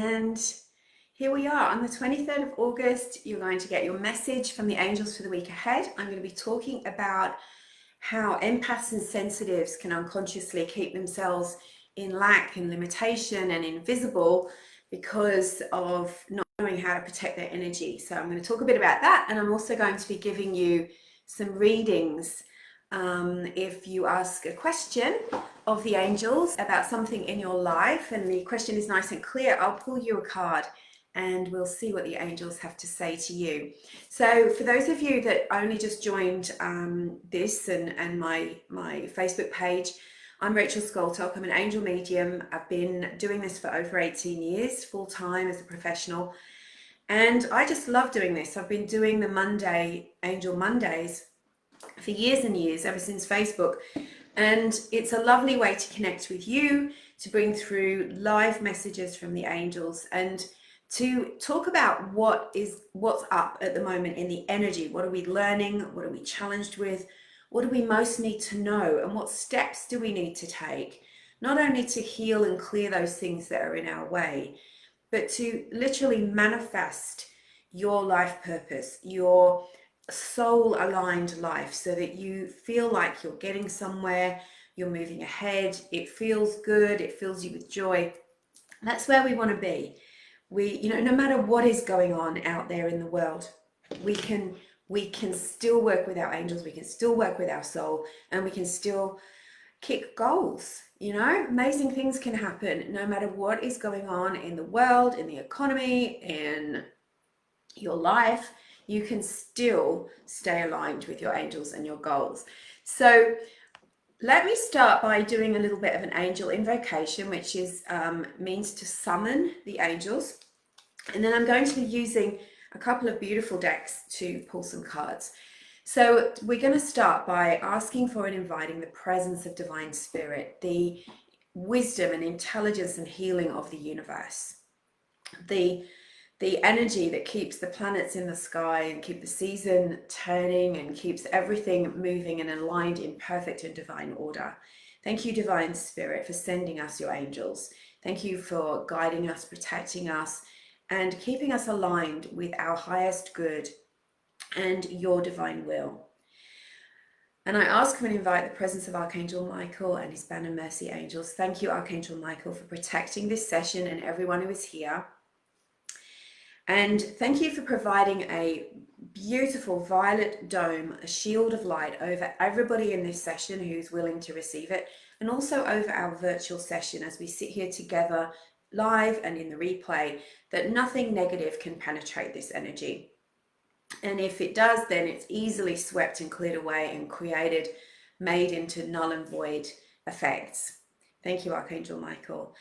And here we are on the 23rd of August. You're going to get your message from the angels for the week ahead. I'm going to be talking about how empaths and sensitives can unconsciously keep themselves in lack and limitation and invisible because of not knowing how to protect their energy. So I'm going to talk a bit about that, and I'm also going to be giving you some readings. If you ask a question of the angels about something in your life and the question is nice and clear, I'll pull you a card and we'll see what the angels have to say to you. So for those of you that only just joined this and my Facebook page, I'm Rachel Scoltock. I'm an angel medium. I've been doing this for over 18 years, full time as a professional. And I just love doing this. I've been doing the Angel Mondays for years and years, ever since Facebook. And it's a lovely way to connect with you, to bring through live messages from the angels, and to talk about what's up at the moment in the energy. What are we learning? What are we challenged with? What do we most need to know? And what steps do we need to take? Not only to heal and clear those things that are in our way, but to literally manifest your life purpose, your soul aligned life, so that you feel like you're getting somewhere, you're moving ahead, it feels good, it fills you with joy. That's where we want to be. No matter what is going on out there in the world, we can still work with our angels, we can still work with our soul, and we can still kick goals. Amazing things can happen no matter what is going on in the world, in the economy, in your life. You can still stay aligned with your angels and your goals. So let me start by doing a little bit of an angel invocation, which means to summon the angels. And then I'm going to be using a couple of beautiful decks to pull some cards. So we're going to start by asking for and inviting the presence of divine spirit, the wisdom and intelligence and healing of the universe, the energy that keeps the planets in the sky and keep the season turning and keeps everything moving and aligned in perfect and divine order. Thank you, divine spirit, for sending us your angels. Thank you for guiding us, protecting us, and keeping us aligned with our highest good and your divine will. And I ask and invite the presence of Archangel Michael and his band of mercy angels. Thank you, Archangel Michael, for protecting this session and everyone who is here. And thank you for providing a beautiful violet dome, a shield of light over everybody in this session who's willing to receive it, and also over our virtual session as we sit here together live and in the replay, that nothing negative can penetrate this energy. And if it does, then it's easily swept and cleared away and made into null and void effects. Thank you, Archangel Michael,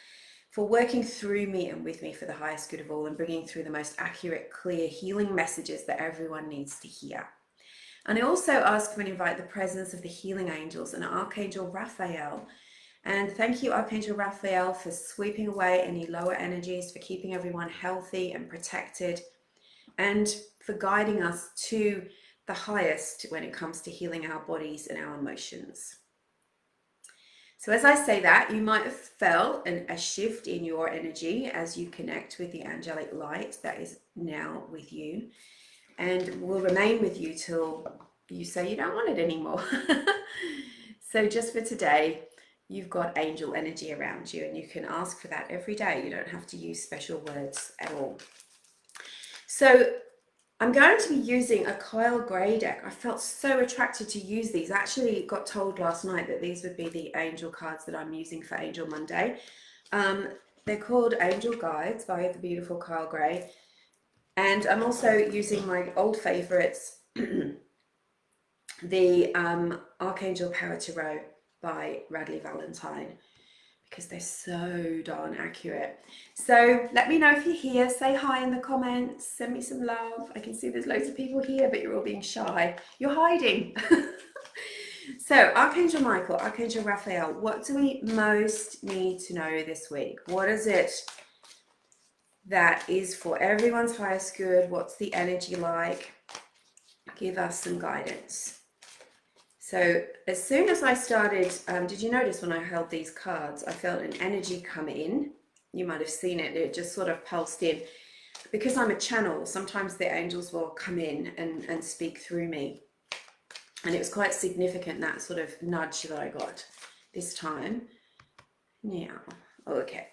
for working through me and with me for the highest good of all, and bringing through the most accurate, clear, healing messages that everyone needs to hear. And I also ask and invite the presence of the healing angels and Archangel Raphael. And thank you, Archangel Raphael, for sweeping away any lower energies, for keeping everyone healthy and protected, and for guiding us to the highest when it comes to healing our bodies and our emotions. So as I say that, you might have felt a shift in your energy as you connect with the angelic light that is now with you, and will remain with you till you say you don't want it anymore. So just for today, you've got angel energy around you, and you can ask for that every day. You don't have to use special words at all. So I'm going to be using a Kyle Gray deck. I felt so attracted to use these. I actually got told last night that these would be the angel cards that I'm using for Angel Monday. They're called Angel Guides by the beautiful Kyle Gray. And I'm also using my old favorites, the Archangel Power Tarot by Radley Valentine, because they're so darn accurate. So let me know if you're here. Say hi in the comments. Send me some love. I can see there's loads of people here, but you're all being shy. You're hiding. So Archangel Michael, Archangel Raphael, what do we most need to know this week? What is it that is for everyone's highest good? What's the energy like? Give us some guidance. So as soon as I started, did you notice when I held these cards, I felt an energy come in you might have seen it. It just sort of pulsed in. Because I'm a channel, sometimes the angels will come in and speak through me. And it was quite significant, that sort of nudge that I got this time. Now, okay.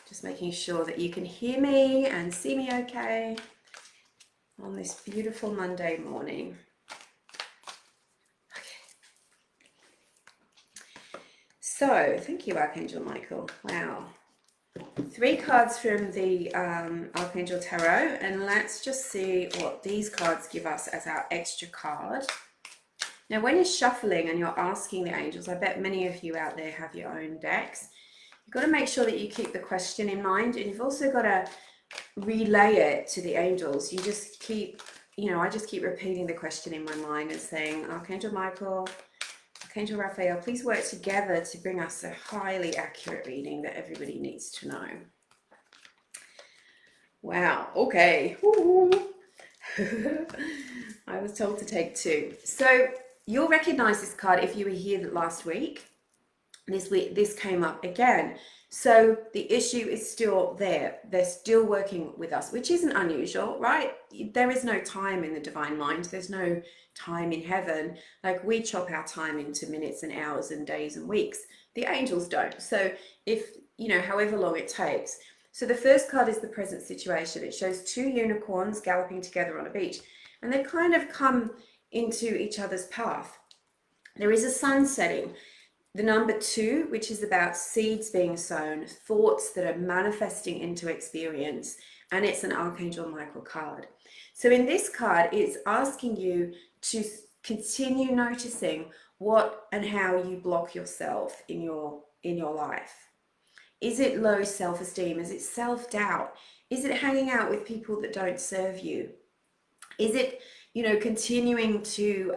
Just making sure that you can hear me and see me okay on this beautiful Monday morning. So, thank you, Archangel Michael. Wow. 3 cards from the Archangel Tarot, and let's just see what these cards give us as our extra card. Now, when you're shuffling and you're asking the angels, I bet many of you out there have your own decks. You've got to make sure that you keep the question in mind, and you've also got to relay it to the angels. You just keep, I just keep repeating the question in my mind and saying, Archangel Michael, Archangel Raphael, please work together to bring us a highly accurate reading that everybody needs to know. Wow, okay. I was told to take 2. So you'll recognize this card if you were here last week. This week, this came up again. So the issue is still there. They're still working with us, which isn't unusual, right? There is no time in the divine mind. There's no time in heaven. Like, we chop our time into minutes and hours and days and weeks. The angels don't. So if, however long it takes. So the first card is the present situation. It shows 2 unicorns galloping together on a beach, and they kind of come into each other's path. There is a sun setting. The number 2, which is about seeds being sown, thoughts that are manifesting into experience, and it's an Archangel Michael card. So in this card, it's asking you to continue noticing what and how you block yourself in your life. Is it low self-esteem? Is it self-doubt? Is it hanging out with people that don't serve you? Is it, continuing to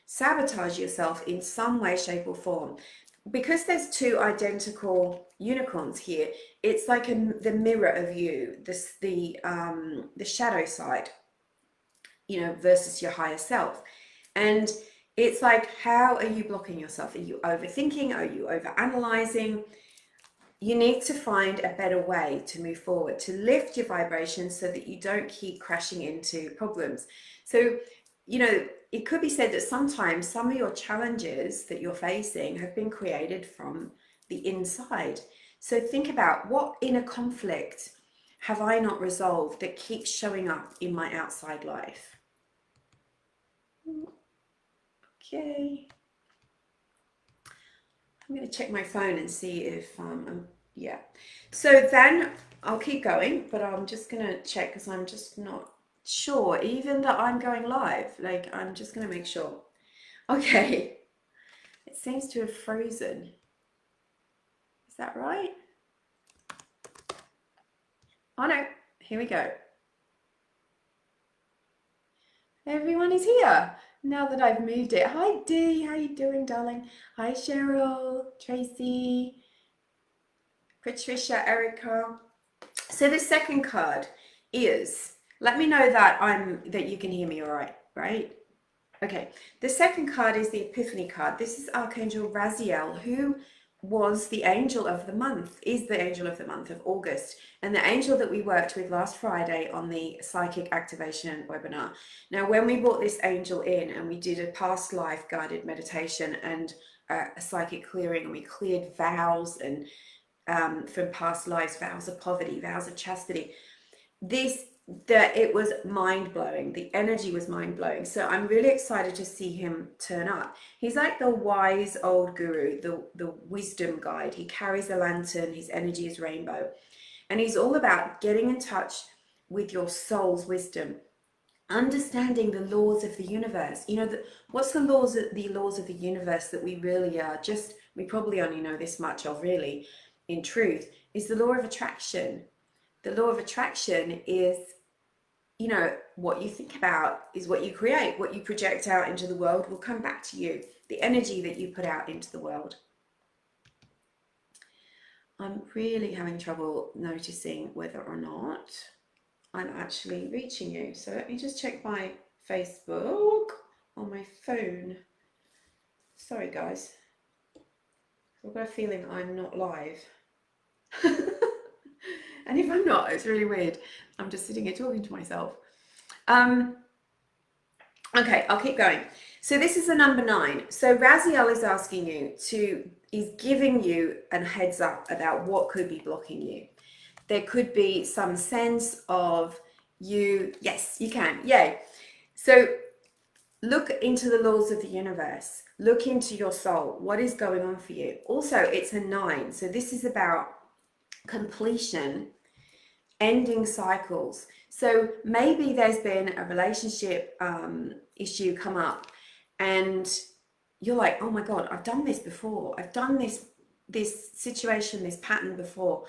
sabotage yourself in some way, shape or form? Because there's 2 identical unicorns here, it's like the mirror of you, the shadow side, versus your higher self. And it's like, how are you blocking yourself? Are you overthinking? Are you overanalyzing? You need to find a better way to move forward, to lift your vibration so that you don't keep crashing into problems. So, it could be said that sometimes some of your challenges that you're facing have been created from the inside. So think about, what inner conflict have I not resolved that keeps showing up in my outside life? Okay. I'm going to check my phone and see if yeah. So then I'll keep going, but I'm just going to check because I'm just not sure even that I'm going live. Like, I'm just going to make sure. Okay. It seems to have frozen. Is that right? Oh no, here we go. Everyone is here now that I've moved it. Hi Dee, how you doing, darling? Hi Cheryl, Tracy, Patricia, Erica. So the second card is, let me know that you can hear me all right, right? Okay. The second card is the Epiphany card. This is Archangel Raphael, who was the angel of the month, is the angel of the month of August, and the angel that we worked with last Friday on the psychic activation webinar. Now, when we brought this angel in and we did a past life guided meditation and a psychic clearing, and we cleared vows and from past lives, vows of poverty, vows of chastity, it was mind-blowing. The energy was mind-blowing. So I'm really excited to see him turn up. He's like the wise old guru, the wisdom guide. He carries a lantern. His energy is rainbow. And he's all about getting in touch with your soul's wisdom, understanding the laws of the universe. What's the laws of the universe that we really are we probably only know this much of, really, in truth, is the law of attraction. The law of attraction is, what you think about is what you create. What you project out into the world will come back to you. The energy that you put out into the world. I'm really having trouble noticing whether or not I'm actually reaching you. So let me just check my Facebook on my phone. Sorry, guys. I've got a feeling I'm not live. And if I'm not, it's really weird. I'm just sitting here talking to myself. Okay, I'll keep going. So this is the number 9. So Raziel is asking you is giving you a heads up about what could be blocking you. There could be some sense of yes, you can, yay. So look into the laws of the universe. Look into your soul. What is going on for you? Also, it's a 9. So this is about completion, ending cycles. So maybe there's been a relationship issue come up and you're like, oh my God, I've done this before. I've done this situation, this pattern before.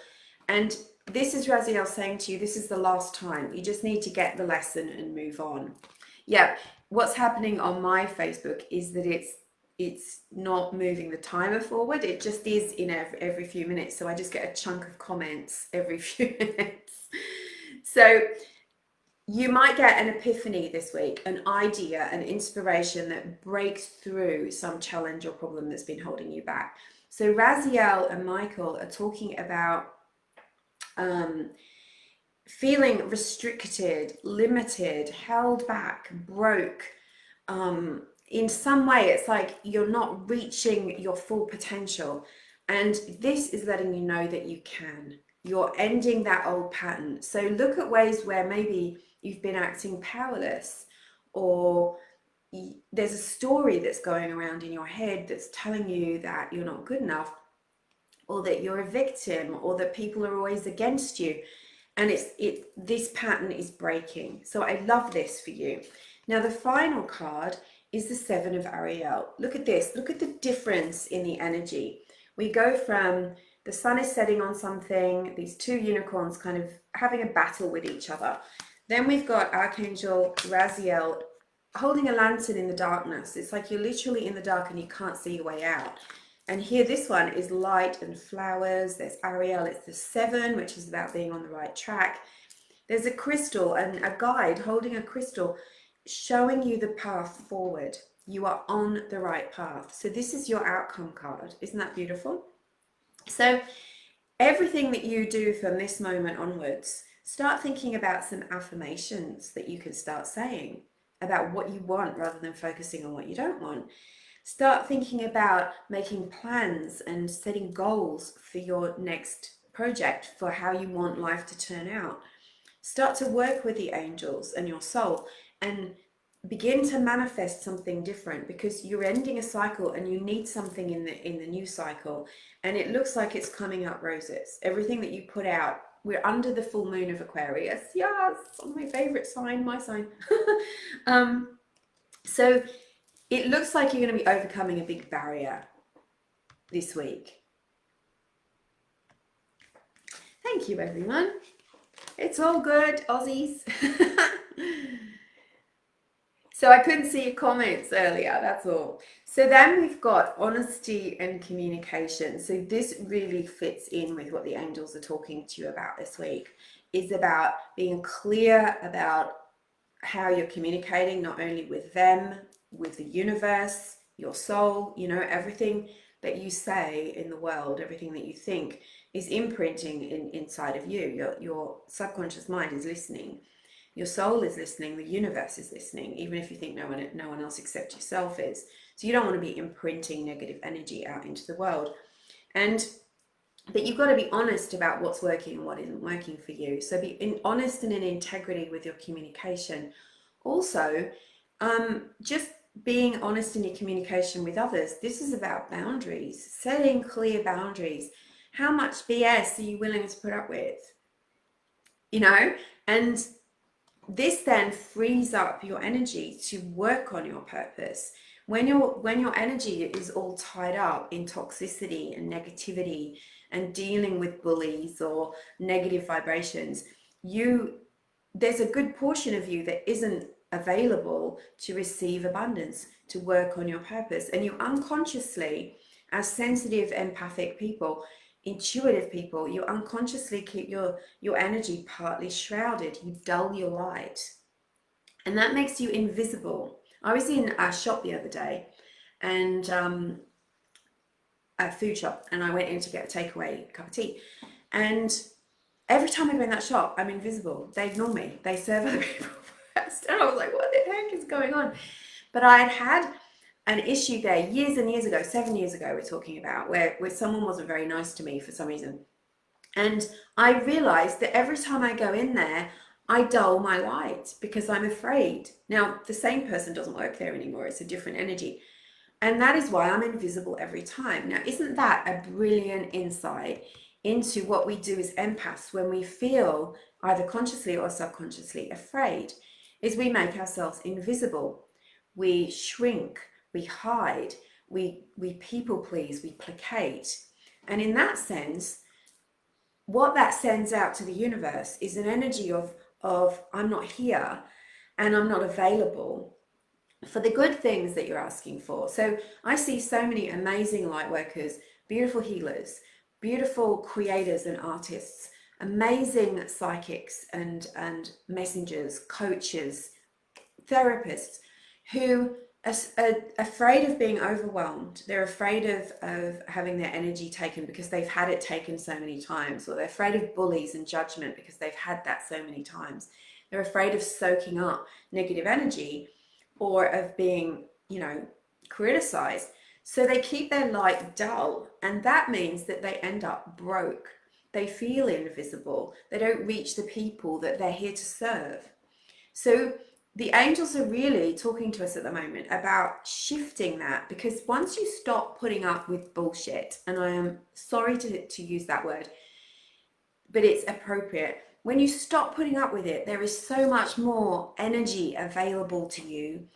And this is Raziel saying to you, this is the last time. You just need to get the lesson and move on. Yeah, what's happening on my Facebook is that it's not moving the timer forward. It just is in every few minutes. So I just get a chunk of comments every few minutes. So you might get an epiphany this week, an idea, an inspiration that breaks through some challenge or problem that's been holding you back. So Raziel and Michael are talking about feeling restricted, limited, held back, broke. In some way, it's like you're not reaching your full potential. And this is letting you know that you can. You're ending that old pattern. So look at ways where maybe you've been acting powerless, or there's a story that's going around in your head that's telling you that you're not good enough, or that you're a victim, or that people are always against you. And this pattern is breaking. So I love this for you. Now the final card is the 7 of Ariel. Look at this. Look at the difference in the energy. We go from the sun is setting on something, these 2 unicorns kind of having a battle with each other. Then we've got Archangel Raphael holding a lantern in the darkness. It's like you're literally in the dark and you can't see your way out. And here, this one is light and flowers. There's Ariel, it's the 7, which is about being on the right track. There's a crystal and a guide holding a crystal, showing you the path forward. You are on the right path. So this is your outcome card. Isn't that beautiful? So everything that you do from this moment onwards, start thinking about some affirmations that you can start saying about what you want rather than focusing on what you don't want. Start thinking about making plans and setting goals for your next project, for how you want life to turn out. Start to work with the angels and your soul and begin to manifest something different, because you're ending a cycle and you need something in the new cycle. And it looks like it's coming up roses. Everything that you put out, we're under the full moon of Aquarius. Yes, my favorite sign, my sign. So it looks like you're going to be overcoming a big barrier this week. Thank you, everyone. It's all good, Aussies. So I couldn't see your comments earlier, that's all. So then we've got honesty and communication. So this really fits in with what the angels are talking to you about this week. It's about being clear about how you're communicating, not only with them, with the universe, your soul, everything that you say in the world, everything that you think is imprinting inside of you. Your subconscious mind is listening. Your soul is listening. The universe is listening, even if you think no one else except yourself is. So you don't want to be imprinting negative energy out into the world. But you've got to be honest about what's working and what isn't working for you. So be honest and in integrity with your communication. Also, just being honest in your communication with others. This is about boundaries, setting clear boundaries. How much BS are you willing to put up with? And this then frees up your energy to work on your purpose. When your energy is all tied up in toxicity and negativity and dealing with bullies or negative vibrations, there's a good portion of you that isn't available to receive abundance, to work on your purpose. And you unconsciously, as sensitive, empathic people, intuitive people, you unconsciously keep your energy partly shrouded. You dull your light, and that makes you invisible. I was in a shop the other day, and a food shop, and I went in to get a takeaway cup of tea, And every time I go in that shop, I'm invisible. They ignore me. They serve other people first. And I was like, what the heck is going on? But I had an issue there years and years ago, 7 years ago, we're talking about, where someone wasn't very nice to me for some reason. And I realized that every time I go in there, I dull my light because I'm afraid. Now, the same person doesn't work there anymore. It's a different energy. And that is why I'm invisible every time. Now, isn't that a brilliant insight into what we do as empaths when we feel either consciously or subconsciously afraid? Is we make ourselves invisible. We shrink, we hide, we people please, we placate. And in that sense, what that sends out to the universe is an energy of I'm not here and I'm not available for the good things that you're asking for. So I see so many amazing light workers, beautiful healers, beautiful creators and artists, amazing psychics and messengers, coaches, therapists who are afraid of being overwhelmed. They're afraid of having their energy taken because they've had it taken so many times, or they're afraid of bullies and judgment because they've had that so many times. They're afraid of soaking up negative energy or of being, criticized. So they keep their light dull, and that means that they end up broke. They feel invisible. They don't reach the people that they're here to serve. So the angels are really talking to us at the moment about shifting that, because once you stop putting up with bullshit, and I am sorry to use that word, but it's appropriate. When you stop putting up with it, there is so much more energy available to you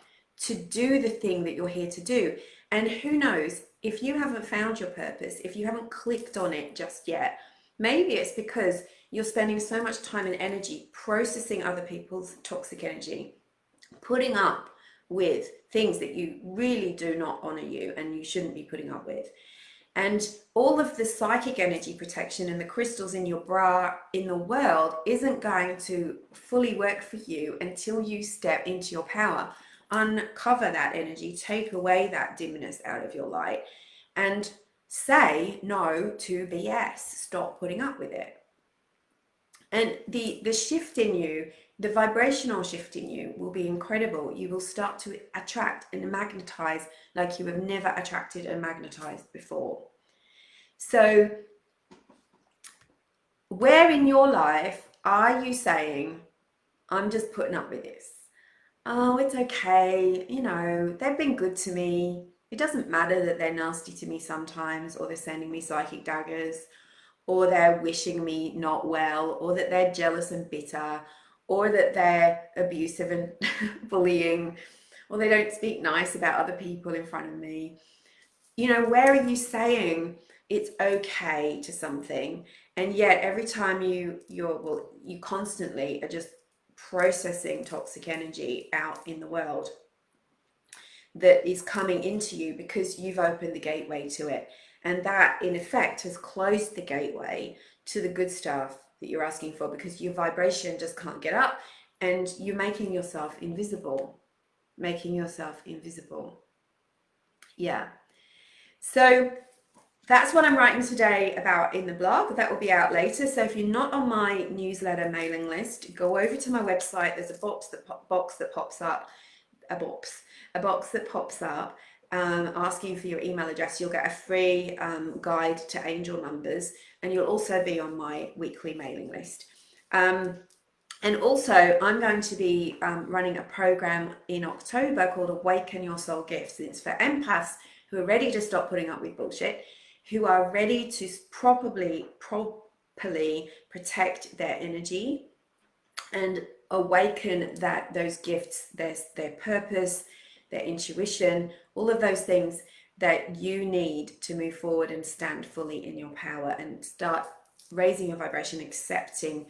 to do the thing that you're here to do. And who knows, if you haven't found your purpose, if you haven't clicked on it just yet, maybe it's because you're spending so much time and energy processing other people's toxic energy, putting up with things that you really do not honor you and you shouldn't be putting up with. And all of the psychic energy protection and the crystals in your bra in the world isn't going to fully work for you until you step into your power, uncover that energy, take away that dimness out of your light, and say no to BS. Stop putting up with it. And the shift in you, the vibrational shift in you will be incredible. You will start to attract and magnetize like you have never attracted and magnetized before. So where in your life are you saying, I'm just putting up with this? Oh, it's okay. They've been good to me. It doesn't matter that they're nasty to me sometimes, or they're sending me psychic daggers, or they're wishing me not well, or that they're jealous and bitter, or that they're abusive and bullying, or they don't speak nice about other people in front of me. Where are you saying it's okay to something, and yet every time you constantly are just processing toxic energy out in the world that is coming into you because you've opened the gateway to it. And that, in effect, has closed the gateway to the good stuff that you're asking for, because your vibration just can't get up and you're making yourself invisible. Yeah. So that's what I'm writing today about in the blog. That will be out later. So if you're not on my newsletter mailing list, go over to my website. There's a box that pops up, asking for your email address. You'll get a free guide to angel numbers, and you'll also be on my weekly mailing list. And also, I'm going to be running a program in October called Awaken Your Soul Gifts. It's for empaths who are ready to stop putting up with bullshit, who are ready to properly protect their energy and awaken those gifts, their purpose, their intuition, all of those things that you need to move forward and stand fully in your power and start raising your vibration, accepting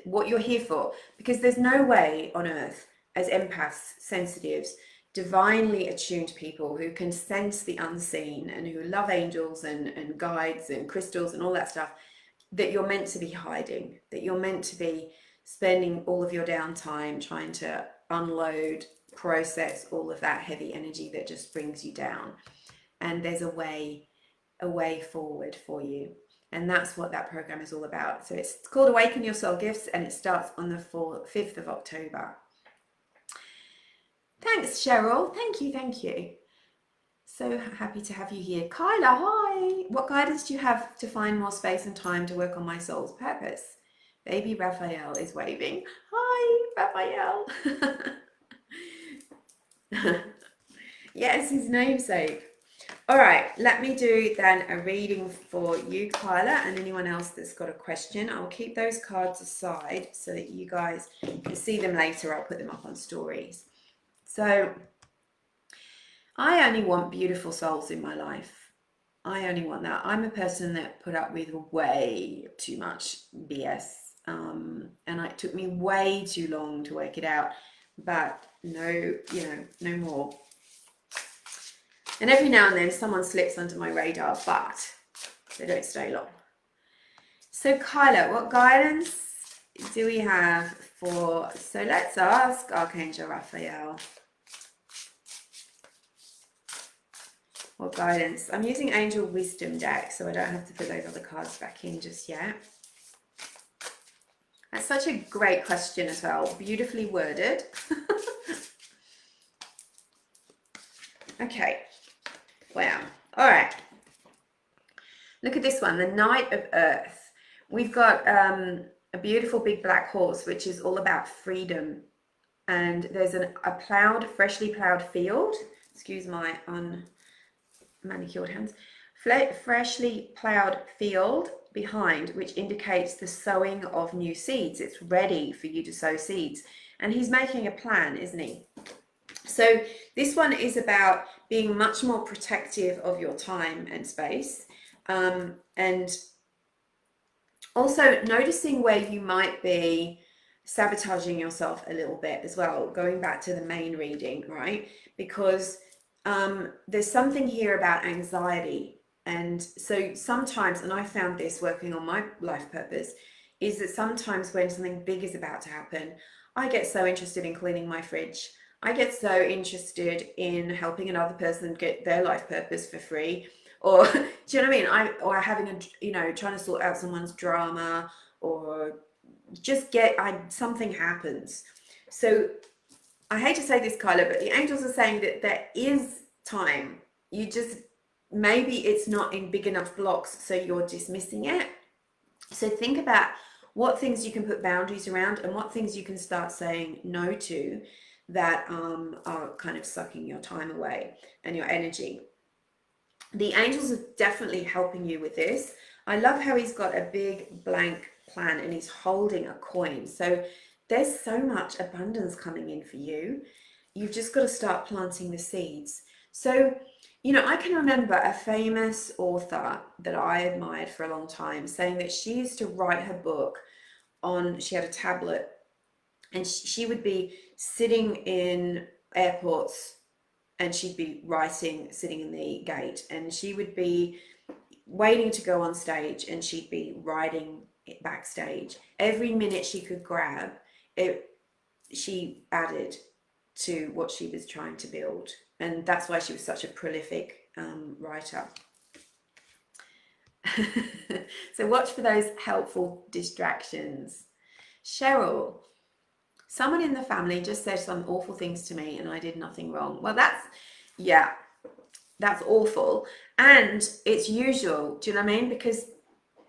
what you're here for. Because there's no way on earth, as empaths, sensitives, divinely attuned people who can sense the unseen and who love angels and guides and crystals and all that stuff, that you're meant to be hiding, that you're meant to be spending all of your downtime trying to unload, process all of that heavy energy that just brings you down. And there's a way forward for you. And that's what that program is all about. So it's called Awaken Your Soul Gifts, and it starts on the 5th of October. Thanks, Cheryl. Thank you, thank you. So happy to have you here. Kyla, hi. What guidance do you have to find more space and time to work on my soul's purpose? Baby Raphael is waving. Hi, Raphael. Yes, his namesake. All right, let me do then a reading for you, Kyla, and anyone else that's got a question. I'll keep those cards aside so that you guys can see them later. I'll put them up on stories. So I only want beautiful souls in my life. I only want that. I'm a person that put up with way too much BS, and it took me way too long to work it out, but no more. And every now and then someone slips under my radar, but they don't stay long. So Kyla, what guidance do we have for, so let's ask Archangel Raphael. What guidance? I'm using Angel Wisdom deck, so I don't have to put those other cards back in just yet. That's such a great question as well. Beautifully worded. Okay. Wow. All right. Look at this one, the Knight of Earth. We've got a beautiful big black horse, which is all about freedom. And there's a freshly plowed field. Excuse my unmanicured hands. Freshly plowed field behind, which indicates the sowing of new seeds. It's ready for you to sow seeds. And he's making a plan, isn't he? So this one is about being much more protective of your time and space, and also noticing where you might be sabotaging yourself a little bit as well, going back to the main reading, right? Because there's something here about anxiety. And so sometimes, and I found this working on my life purpose, is that sometimes when something big is about to happen, I get so interested in cleaning my fridge. I get so interested in helping another person get their life purpose for free, or do you know what I mean? Or having trying to sort out someone's drama, or just something happens. So I hate to say this, Kyla, but the angels are saying that there is time. You just, maybe it's not in big enough blocks, so you're dismissing it. So think about what things you can put boundaries around and what things you can start saying no to that are kind of sucking your time away and your energy. The angels are definitely helping you with this. I love how he's got a big blank plan and he's holding a coin. So there's so much abundance coming in for you. You've just got to start planting the seeds. So, I can remember a famous author that I admired for a long time saying that she used to write her book she had a tablet, and she would be sitting in airports and she'd be writing, sitting in the gate, and she would be waiting to go on stage and she'd be writing it backstage. Every minute she could grab it, she added to what she was trying to build. And that's why she was such a prolific writer. So watch for those helpful distractions. Cheryl, someone in the family just said some awful things to me and I did nothing wrong. Well, that's awful. And it's usual, do you know what I mean? Because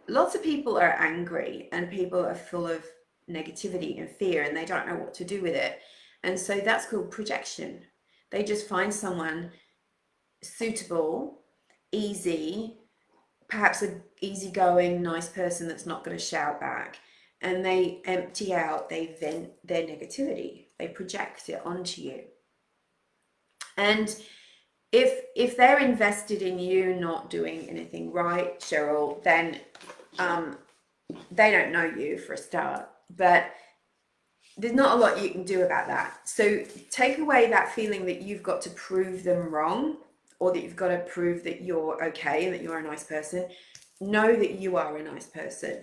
lots of people are angry and people are full of negativity and fear and they don't know what to do with it. And so that's called projection. They just find someone suitable, easy, perhaps an easygoing, nice person that's not going to shout back. And they empty out, they vent their negativity. They project it onto you. And if they're invested in you not doing anything right, Cheryl, then they don't know you for a start. But there's not a lot you can do about that. So take away that feeling that you've got to prove them wrong, or that you've got to prove that you're okay and that you're a nice person. Know that you are a nice person.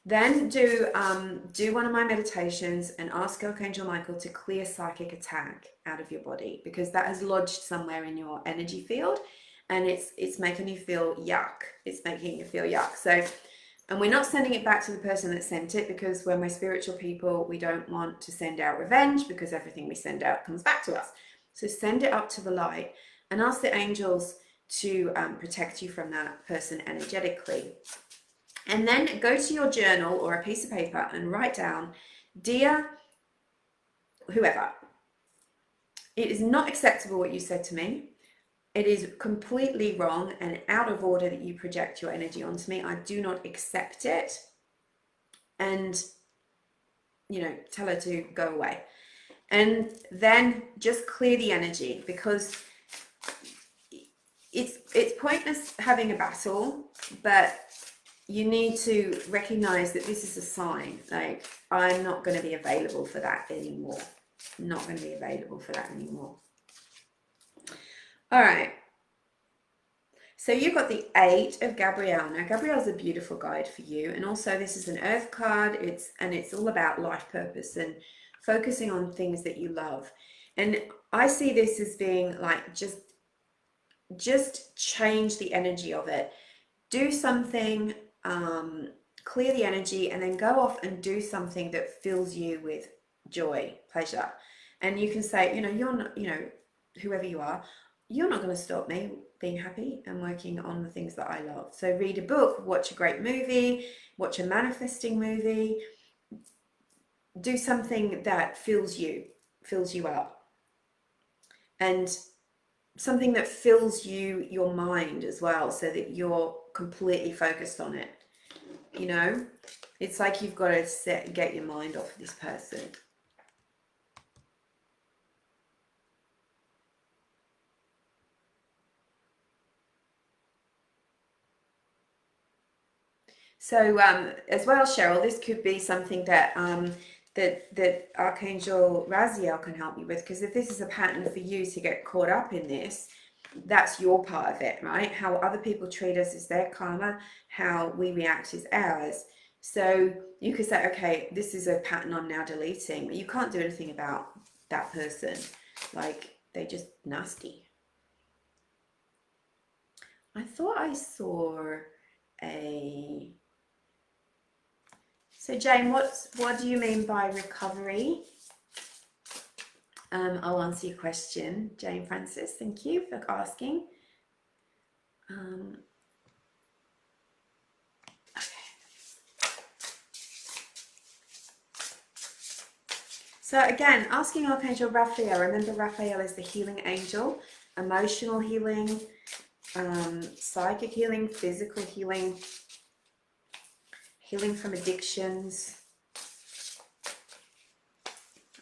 Then do one of my meditations and ask Archangel Michael to clear psychic attack out of your body, because that has lodged somewhere in your energy field and it's making you feel yuck. It's making you feel yuck. So And we're not sending it back to the person that sent it, because when we're spiritual people, we don't want to send out revenge, because everything we send out comes back to us. So send it up to the light and ask the angels to protect you from that person energetically. And then go to your journal or a piece of paper and write down, dear whoever, it is not acceptable what you said to me. It is completely wrong and out of order that you project your energy onto me. I do not accept it. And, you know, tell her to go away. And then just clear the energy, because it's pointless having a battle, but you need to recognize that this is a sign. Like, I'm not going to be available for that anymore. Not going to be available for that anymore. All right. So you've got the 8 of Gabrielle. Now, Gabrielle's a beautiful guide for you. And also this is an earth card. It's all about life purpose and focusing on things that you love. And I see this as being like, just change the energy of it. Do something, clear the energy, and then go off and do something that fills you with joy, pleasure. And you can say, you know, you're not, you know, whoever you are, you're not going to stop me being happy and working on the things that I love. So read a book, watch a great movie, watch a manifesting movie, do something that fills you up, and something that fills your mind as well, so that you're completely focused on it. You know, it's like you've got to get your mind off of this person. So as well, Cheryl, this could be something that that Archangel Raphael can help you with, because if this is a pattern for you to get caught up in this, that's your part of it, right? How other people treat us is their karma, how we react is ours. So you could say, okay, this is a pattern I'm now deleting, but you can't do anything about that person. Like, they're just nasty. I thought I saw a... So Jane, what do you mean by recovery? I'll answer your question, Jane Francis. Thank you for asking. Okay. So again, asking Archangel Raphael. Remember, Raphael is the healing angel, emotional healing, psychic healing, physical healing, healing from addictions.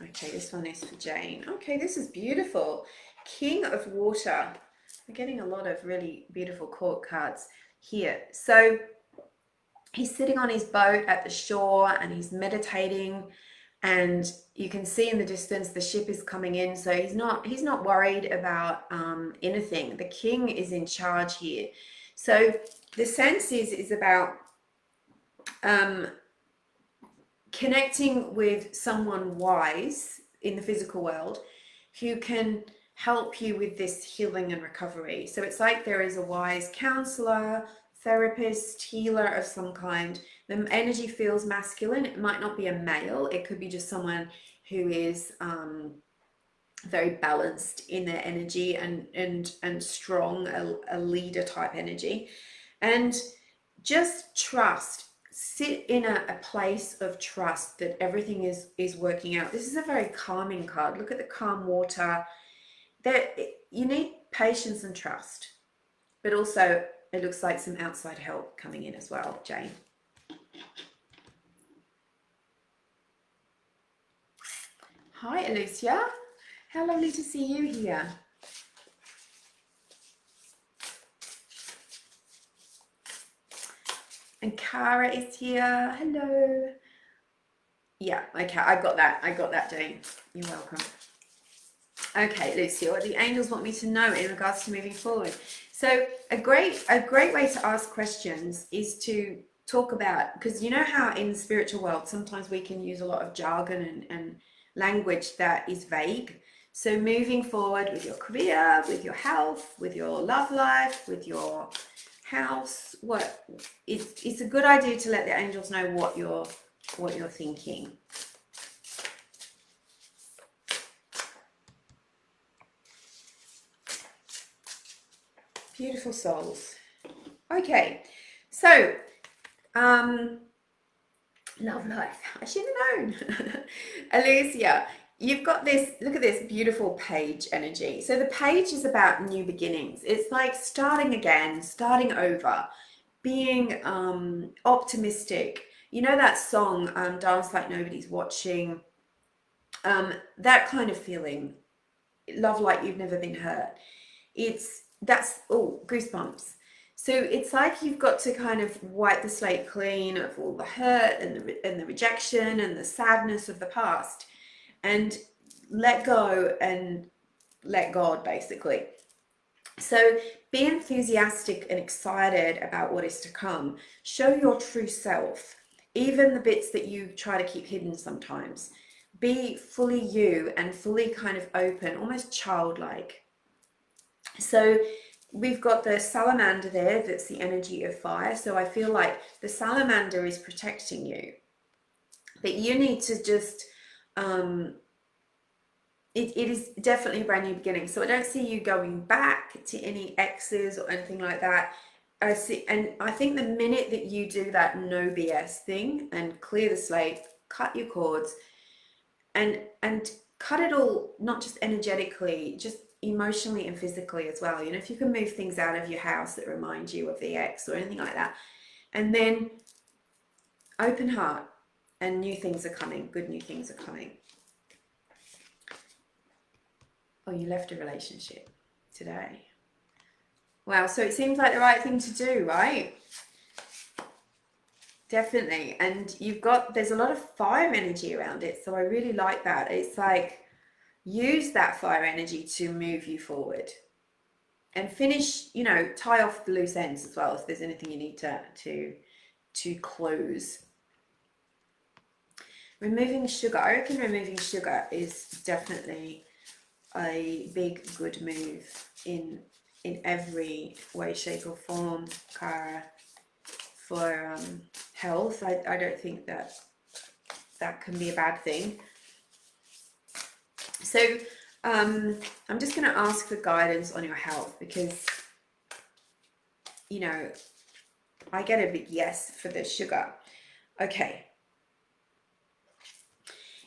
Okay, this one is for Jane. Okay, this is beautiful. King of Water. We're getting a lot of really beautiful court cards here. So he's sitting on his boat at the shore and he's meditating, and you can see in the distance the ship is coming in. So he's not worried about anything. The king is in charge here. So the sense is about connecting with someone wise in the physical world who can help you with this healing and recovery. So it's like there is a wise counselor, therapist, healer of some kind. The energy feels masculine. It might not be a male. It could be just someone who is very balanced in their energy and strong, a leader type energy. And just trust. Sit in a place of trust that everything is working out. This is a very calming card. Look at the calm water. That you need patience and trust, but also it looks like some outside help coming in as well, Jane. Hi, Alicia. How lovely to see you here. And Cara is here. Hello. Yeah, okay, I got that, Jane. You're welcome. Okay, Lucia, what the angels want me to know in regards to moving forward. So a great way to ask questions is to talk about, because you know how in the spiritual world sometimes we can use a lot of jargon and language that is vague. So moving forward with your career, with your health, with your love life, with your house, what it's a good idea to let the angels know what you're thinking. Beautiful souls. Okay, so love life. I should have known. Alicia, you've got this, look at this beautiful page energy. So the page is about new beginnings. It's like starting again, starting over, being optimistic. You know that song, Dance Like Nobody's Watching? That kind of feeling. Love like you've never been hurt. That's goosebumps. So it's like you've got to kind of wipe the slate clean of all the hurt and the rejection and the sadness of the past, and let go and let God, basically. So be enthusiastic and excited about what is to come. Show your true self, even the bits that you try to keep hidden sometimes. Be fully you and fully kind of open, almost childlike. So we've got the salamander there, that's the energy of fire. So I feel like the salamander is protecting you, but you need to just it is definitely a brand new beginning. So I don't see you going back to any exes or anything like that. I think the minute that you do that no BS thing and clear the slate, cut your cords, and cut it all, not just energetically, just emotionally and physically as well. You know, if you can move things out of your house that remind you of the ex or anything like that, and then open heart, and new things are coming. Good new things are coming. Oh, you left a relationship today. Wow, so it seems like the right thing to do, right? Definitely. And there's a lot of fire energy around it. So I really like that. It's like, use that fire energy to move you forward and finish, you know, tie off the loose ends as well if there's anything you need to close. Removing sugar. I reckon removing sugar is definitely a big good move in every way, shape or form, Cara, for health. I don't think that can be a bad thing. So I'm just going to ask for guidance on your health, because, you know, I get a big yes for the sugar. Okay.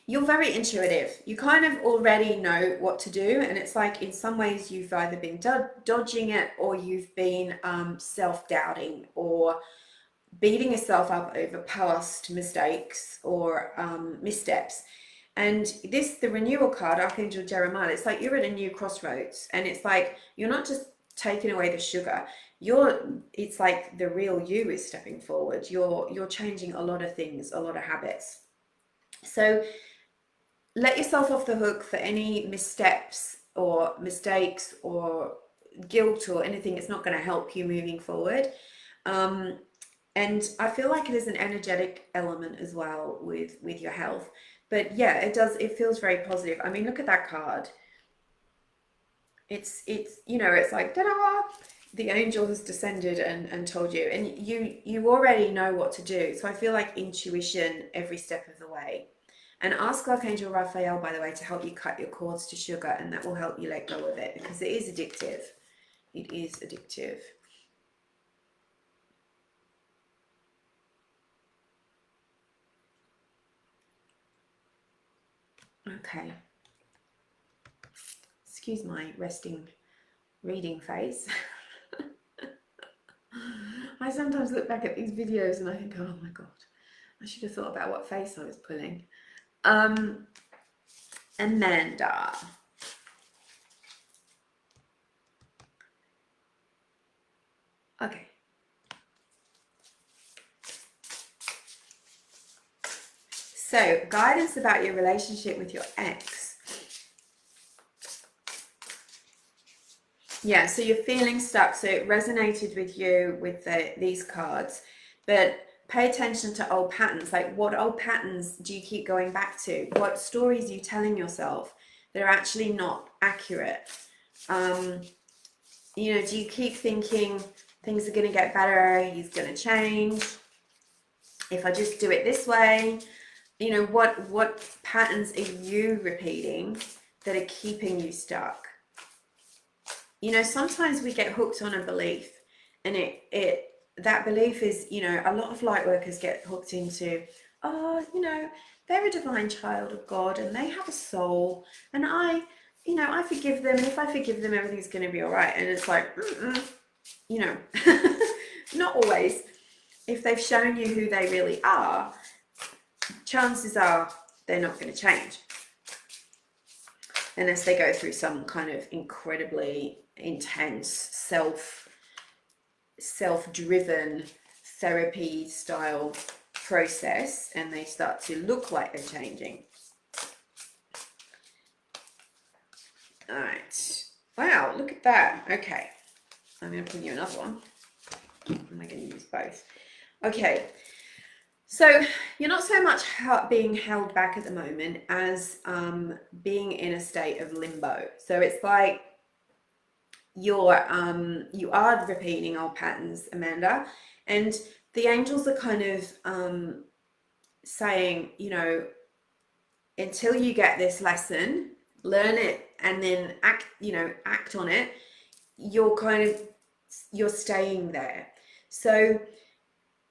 You're very intuitive. You kind of already know what to do. And it's like, in some ways, you've either been dodging it, or you've been self-doubting or beating yourself up over past mistakes or missteps. And the renewal card, Archangel Jeremiah, it's like you're at a new crossroads, and it's like you're not just taking away the sugar. It's like the real you is stepping forward. You're changing a lot of things, a lot of habits. So let yourself off the hook for any missteps or mistakes or guilt or anything. It's not going to help you moving forward. And I feel like it is an energetic element as well with your health. But yeah, it feels very positive. I mean, look at that card. It's you know, it's like, ta-da! The angel has descended and told you, and you already know what to do. So I feel like intuition every step of the way. And ask Archangel Raphael, by the way, to help you cut your cords to sugar, and that will help you let go of it, because it is addictive. It is addictive. Okay. Excuse my resting reading face. I sometimes look back at these videos and I think, oh my God, I should have thought about what face I was pulling. Amanda. Okay. So, guidance about your relationship with your ex. Yeah, so you're feeling stuck. So it resonated with you with these cards, but pay attention to old patterns. Like, what old patterns do you keep going back to? What stories are you telling yourself that are actually not accurate? You know, do you keep thinking things are going to get better, he's going to change. If I just do it this way, you know, what patterns are you repeating that are keeping you stuck? You know, sometimes we get hooked on a belief, and that belief is, you know, a lot of light workers get hooked into, oh, you know, they're a divine child of God and they have a soul, and you know, I forgive them, and if I forgive them, everything's going to be all right. And it's like, you know, not always. If they've shown you who they really are, chances are they're not going to change unless they go through some kind of incredibly intense self-driven therapy style process, and they start to look like they're changing. All right. Wow, look at that. Okay. I'm going to put you another one. I'm going to use both. Okay. So you're not so much being held back at the moment as being in a state of limbo. So it's like you are repeating old patterns, Amanda, and the angels are kind of saying, you know, until you get this lesson, learn it, and then act on it, you're staying there. So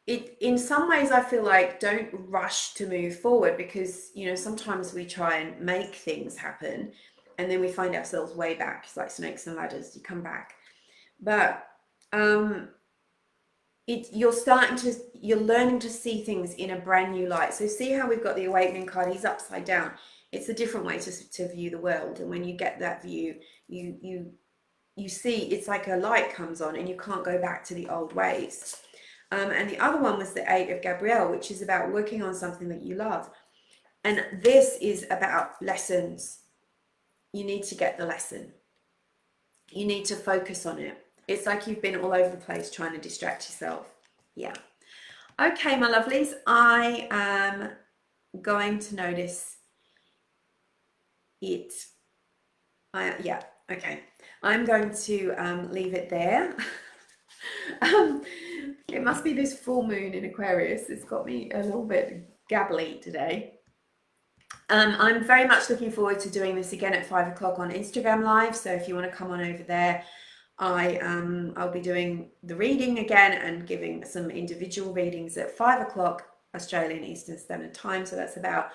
in some ways, I feel like don't rush to move forward, because, you know, sometimes we try and make things happen and then we find ourselves way back. It's like snakes and ladders, you come back. But you're learning to see things in a brand new light. So see how we've got the Awakening card, he's upside down. It's a different way to view the world. And when you get that view, you see it's like a light comes on and you can't go back to the old ways. And the other one was the 8 of Gabrielle, which is about working on something that you love. And this is about lessons. You need to get the lesson. You need to focus on it. It's like you've been all over the place trying to distract yourself. Yeah. Okay, my lovelies, I am going to notice it. Yeah, okay. I'm going to leave it there. It must be this full moon in Aquarius. It's got me a little bit gabbly today. I'm very much looking forward to doing this again at 5 o'clock on Instagram Live. So if you want to come on over there, I'll be doing the reading again and giving some individual readings at 5 o'clock Australian Eastern Standard Time. So that's about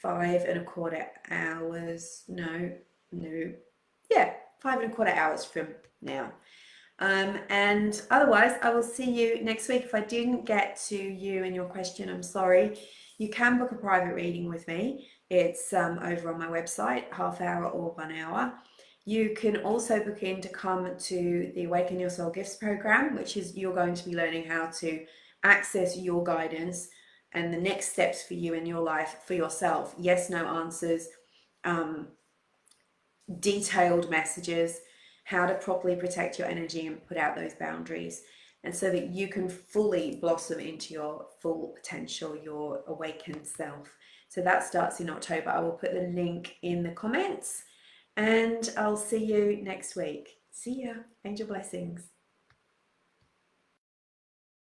5¼ hours. Yeah, 5¼ hours from now. And otherwise, I will see you next week. If I didn't get to you and your question, I'm sorry. You can book a private reading with me. It's over on my website, ½ hour or 1 hour. You can also book in to come to the Awaken Your Soul Gifts program, which is you're going to be learning how to access your guidance and the next steps for you in your life for yourself. Yes, no answers, detailed messages, how to properly protect your energy and put out those boundaries, and so that you can fully blossom into your full potential, your awakened self. So that starts in October. I will put the link in the comments, and I'll see you next week. See ya. Angel blessings.